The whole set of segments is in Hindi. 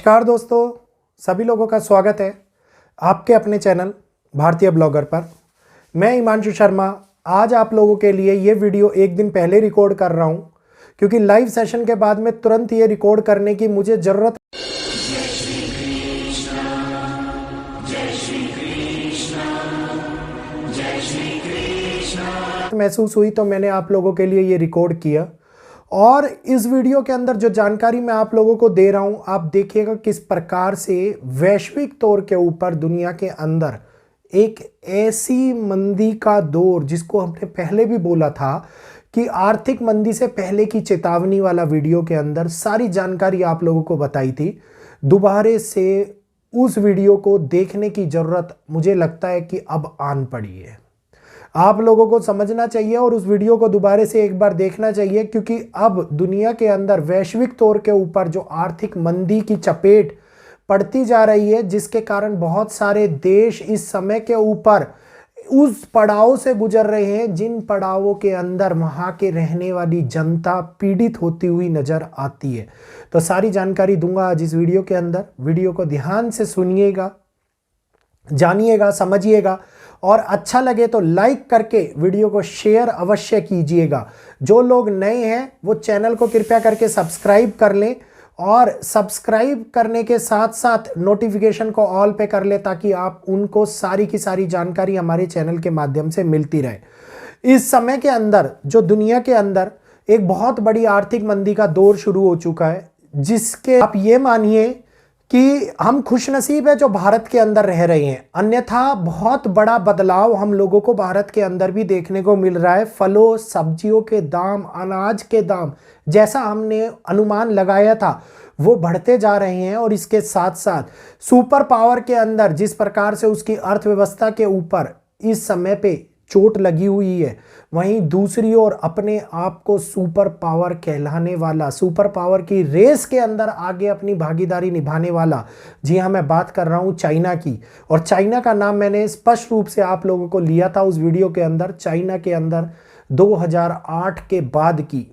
नमस्कार दोस्तों, सभी लोगों का स्वागत है आपके अपने चैनल भारतीय ब्लॉगर पर। मैं हिमांशु शर्मा आज आप लोगों के लिए ये वीडियो एक दिन पहले रिकॉर्ड कर रहा हूँ क्योंकि लाइव सेशन के बाद में तुरंत ये रिकॉर्ड करने की मुझे ज़रूरत महसूस हुई, तो मैंने आप लोगों के लिए ये रिकॉर्ड किया। और इस वीडियो के अंदर जो जानकारी मैं आप लोगों को दे रहा हूं, आप देखिएगा किस प्रकार से वैश्विक तौर के ऊपर दुनिया के अंदर एक ऐसी मंदी का दौर, जिसको हमने पहले भी बोला था कि आर्थिक मंदी से पहले की चेतावनी वाला वीडियो के अंदर सारी जानकारी आप लोगों को बताई थी। दोबारे से उस वीडियो को देखने की ज़रूरत मुझे लगता है कि अब आन पड़ी है। आप लोगों को समझना चाहिए और उस वीडियो को दोबारा से एक बार देखना चाहिए, क्योंकि अब दुनिया के अंदर वैश्विक तौर के ऊपर जो आर्थिक मंदी की चपेट पड़ती जा रही है, जिसके कारण बहुत सारे देश इस समय के ऊपर उस पड़ाव से गुजर रहे हैं जिन पड़ावों के अंदर वहाँ के रहने वाली जनता पीड़ित होती हुई नजर आती है। तो सारी जानकारी दूंगा आज इस वीडियो के अंदर। वीडियो को ध्यान से सुनिएगा, जानिएगा, समझिएगा और अच्छा लगे तो लाइक करके वीडियो को शेयर अवश्य कीजिएगा। जो लोग नए हैं वो चैनल को कृपया करके सब्सक्राइब कर लें और सब्सक्राइब करने के साथ साथ नोटिफिकेशन को ऑल पे कर ले, ताकि आप उनको सारी की सारी जानकारी हमारे चैनल के माध्यम से मिलती रहे। इस समय के अंदर जो दुनिया के अंदर एक बहुत बड़ी आर्थिक मंदी का दौर शुरू हो चुका है, जिसके आप ये मानिए कि हम खुशनसीब है जो भारत के अंदर रह रहे हैं, अन्यथा बहुत बड़ा बदलाव हम लोगों को भारत के अंदर भी देखने को मिल रहा है। फलों सब्जियों के दाम, अनाज के दाम जैसा हमने अनुमान लगाया था वो बढ़ते जा रहे हैं। और इसके साथ साथ सुपर पावर के अंदर जिस प्रकार से उसकी अर्थव्यवस्था के ऊपर इस समय पे चोट लगी हुई है, वहीं दूसरी ओर अपने आप को सुपर पावर कहलाने वाला, सुपर पावर की रेस के अंदर आगे अपनी भागीदारी निभाने वाला, जी हाँ मैं बात कर रहा हूँ चाइना की। और चाइना का नाम मैंने स्पष्ट रूप से आप लोगों को लिया था उस वीडियो के अंदर। चाइना के अंदर 2008 के बाद की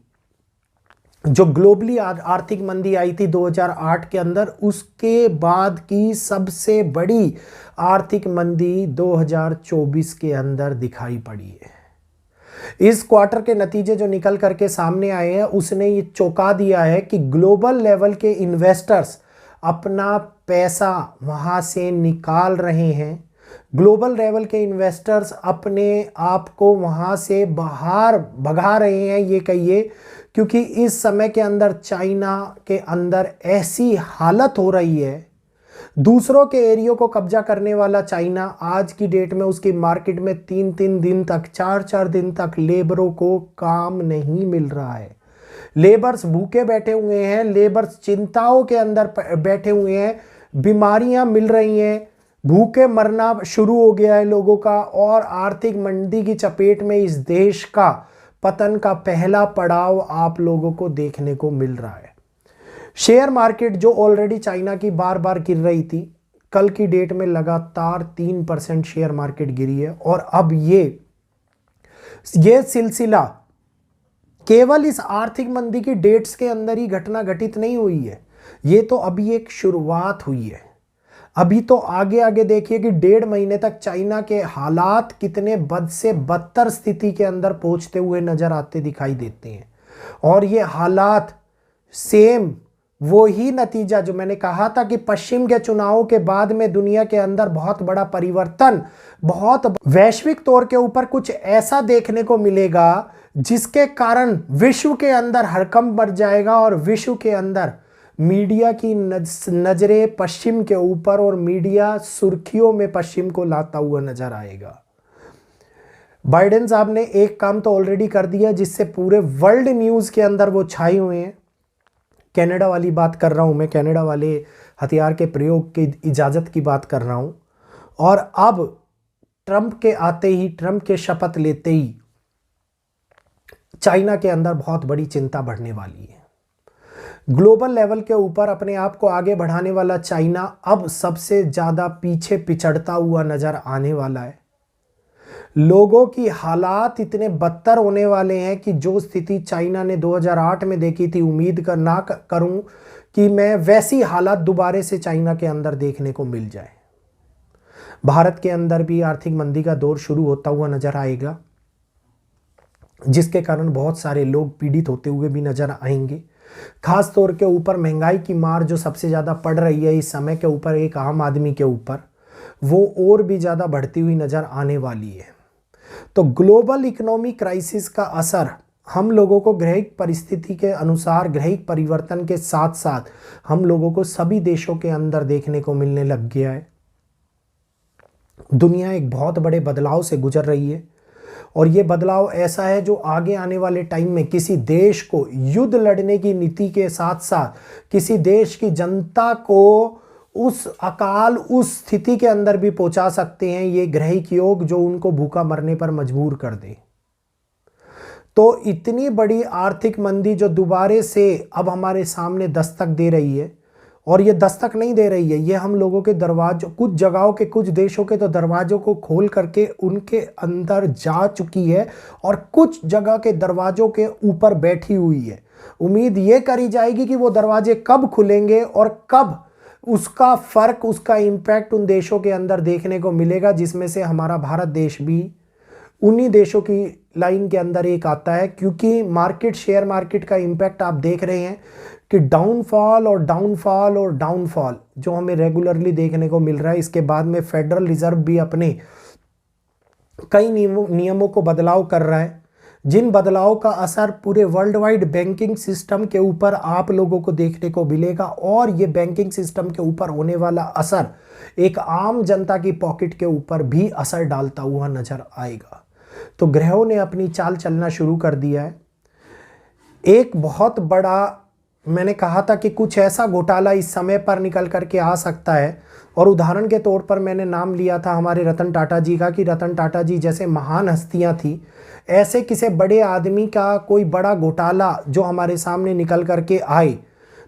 जो ग्लोबली आर्थिक मंदी आई थी 2008 के अंदर, उसके बाद की सबसे बड़ी आर्थिक मंदी 2024 के अंदर दिखाई पड़ी है। इस क्वार्टर के नतीजे जो निकल करके सामने आए हैं, उसने ये चौंका दिया है कि ग्लोबल लेवल के इन्वेस्टर्स अपना पैसा वहां से निकाल रहे हैं। ग्लोबल लेवल के इन्वेस्टर्स अपने आप को वहां से बाहर भगा रहे हैं, ये कहिए, क्योंकि इस समय के अंदर चाइना के अंदर ऐसी हालत हो रही है। दूसरों के एरियो को कब्जा करने वाला चाइना आज की डेट में उसकी मार्केट में 3-3 दिन तक, 4-4 दिन तक लेबरों को काम नहीं मिल रहा है। लेबर्स भूखे बैठे हुए हैं, लेबर्स चिंताओं के अंदर बैठे हुए हैं, बीमारियां मिल रही हैं, भूखे मरना शुरू हो गया है लोगों का। और आर्थिक मंदी की चपेट में इस देश का पतन का पहला पड़ाव आप लोगों को देखने को मिल रहा है। शेयर मार्केट जो ऑलरेडी चाइना की बार बार गिर रही थी, कल की डेट में लगातार 3% शेयर मार्केट गिरी है। और अब ये सिलसिला केवल इस आर्थिक मंदी की डेट्स के अंदर ही घटना घटित नहीं हुई है, ये तो अभी एक शुरुआत हुई है। अभी तो आगे आगे देखिए कि 1.5 महीने तक चाइना के हालात कितने बद से बदतर स्थिति के अंदर पहुंचते हुए नजर आते दिखाई देते हैं। और ये हालात सेम वो ही नतीजा जो मैंने कहा था कि पश्चिम के चुनावों के बाद में दुनिया के अंदर बहुत बड़ा परिवर्तन, बहुत वैश्विक तौर के ऊपर कुछ ऐसा देखने को मिलेगा जिसके कारण विश्व के अंदर हड़कंप बढ़ जाएगा और विश्व के अंदर मीडिया की नजरें पश्चिम के ऊपर और मीडिया सुर्खियों में पश्चिम को लाता हुआ नजर आएगा। बाइडेन साहब ने एक काम तो ऑलरेडी कर दिया जिससे पूरे वर्ल्ड न्यूज के अंदर वो छाए हुए हैं। कनाडा वाली बात कर रहा हूं मैं, कनाडा वाले हथियार के प्रयोग की इजाजत की बात कर रहा हूं। और अब ट्रंप के आते ही, ट्रंप के शपथ लेते ही चाइना के अंदर बहुत बड़ी चिंता बढ़ने वाली है। ग्लोबल लेवल के ऊपर अपने आप को आगे बढ़ाने वाला चाइना अब सबसे ज्यादा पीछे पिछड़ता हुआ नजर आने वाला है। लोगों की हालात इतने बदतर होने वाले हैं कि जो स्थिति चाइना ने 2008 में देखी थी, उम्मीद ना करूं कि मैं वैसी हालात दोबारा से चाइना के अंदर देखने को मिल जाए। भारत के अंदर भी आर्थिक मंदी का दौर शुरू होता हुआ नजर आएगा, जिसके कारण बहुत सारे लोग पीड़ित होते हुए भी नजर आएंगे। खास तौर के ऊपर महंगाई की मार जो सबसे ज़्यादा पड़ रही है इस समय के ऊपर, एक आम आदमी के ऊपर, वो और भी ज़्यादा बढ़ती हुई नजर आने वाली है। तो ग्लोबल इकोनॉमिक क्राइसिस का असर हम लोगों को ग्रहिक परिस्थिति के अनुसार, ग्रहिक परिवर्तन के साथ साथ हम लोगों को सभी देशों के अंदर देखने को मिलने लग गया है। दुनिया एक बहुत बड़े बदलाव से गुजर रही है और ये बदलाव ऐसा है जो आगे आने वाले टाइम में किसी देश को युद्ध लड़ने की नीति के साथ साथ किसी देश की जनता को उस अकाल, उस स्थिति के अंदर भी पहुंचा सकते हैं ये ग्रहिक योग, जो उनको भूखा मरने पर मजबूर कर दे। तो इतनी बड़ी आर्थिक मंदी जो दोबारे से अब हमारे सामने दस्तक दे रही है, और ये दस्तक नहीं दे रही है, ये हम लोगों के दरवाजों, कुछ जगहों के, कुछ देशों के तो दरवाजों को खोल करके उनके अंदर जा चुकी है और कुछ जगह के दरवाजों के ऊपर बैठी हुई है। उम्मीद ये करी जाएगी कि वो दरवाजे कब खुलेंगे और कब उसका फर्क, उसका इम्पैक्ट उन देशों के अंदर देखने को मिलेगा, जिसमें से हमारा भारत देश भी उन्हीं देशों की लाइन के अंदर एक आता है। क्योंकि मार्केट, शेयर मार्केट का इम्पैक्ट आप देख रहे हैं कि डाउनफॉल और डाउनफॉल और डाउनफॉल जो हमें रेगुलरली देखने को मिल रहा है। इसके बाद में फेडरल रिजर्व भी अपने कई नियमों को बदलाव कर रहा है, जिन बदलाव का असर पूरे वर्ल्ड वाइड बैंकिंग सिस्टम के ऊपर आप लोगों को देखने को मिलेगा। और ये बैंकिंग सिस्टम के ऊपर होने वाला असर एक आम जनता की पॉकेट के ऊपर भी असर डालता हुआ नजर आएगा। तो ग्रहों ने अपनी चाल चलना शुरू कर दिया है। एक बहुत बड़ा, मैंने कहा था कि कुछ ऐसा घोटाला इस समय पर निकल करके आ सकता है, और उदाहरण के तौर पर मैंने नाम लिया था हमारे रतन टाटा जी का, कि रतन टाटा जी जैसे महान हस्तियां थी, ऐसे किसी बड़े आदमी का कोई बड़ा घोटाला जो हमारे सामने निकल करके आए,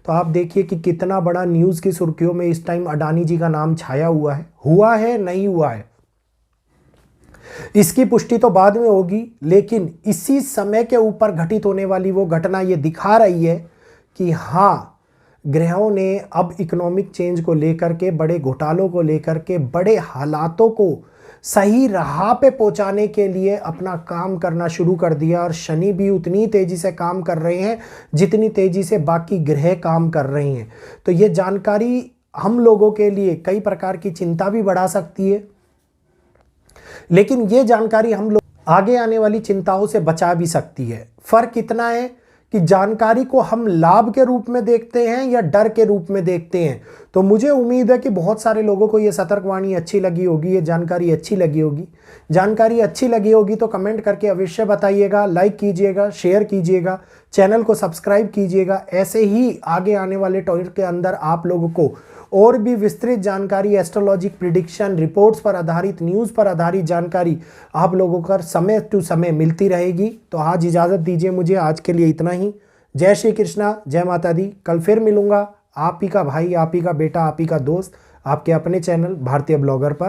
तो आप देखिए कि कितना बड़ा न्यूज़ की सुर्खियों में इस टाइम अडानी जी का नाम छाया हुआ है नहीं हुआ है, इसकी पुष्टि तो बाद में होगी, लेकिन इसी समय के ऊपर घटित होने वाली वो घटना ये दिखा रही है कि हाँ, ग्रहों ने अब इकोनॉमिक चेंज को लेकर के, बड़े घोटालों को लेकर के, बड़े हालातों को सही राह पे पहुंचाने के लिए अपना काम करना शुरू कर दिया। और शनि भी उतनी तेजी से काम कर रहे हैं जितनी तेजी से बाकी ग्रह काम कर रहे हैं। तो ये जानकारी हम लोगों के लिए कई प्रकार की चिंता भी बढ़ा सकती है, लेकिन ये जानकारी हम लोग आगे आने वाली चिंताओं से बचा भी सकती है। फर्क इतना है कि जानकारी को हम लाभ के रूप में देखते हैं या डर के रूप में देखते हैं। तो मुझे उम्मीद है कि बहुत सारे लोगों को ये सतर्कवाणी अच्छी लगी होगी, ये जानकारी अच्छी लगी होगी। जानकारी अच्छी लगी होगी तो कमेंट करके अवश्य बताइएगा, लाइक कीजिएगा, शेयर कीजिएगा, चैनल को सब्सक्राइब कीजिएगा। ऐसे ही आगे आने वाले टॉपिक के अंदर आप लोगों को और भी विस्तृत जानकारी, एस्ट्रोलॉजिक प्रिडिक्शन, रिपोर्ट्स पर आधारित, न्यूज़ पर आधारित जानकारी आप लोगों को समय टू समय मिलती रहेगी। तो आज इजाज़त दीजिए मुझे, आज के लिए इतना ही। जय श्री कृष्णा, जय माता दी। कल फिर मिलूंगा, आप ही का भाई, आप ही का बेटा, आप ही का दोस्त, आपके अपने चैनल भारतीय ब्लॉगर पर।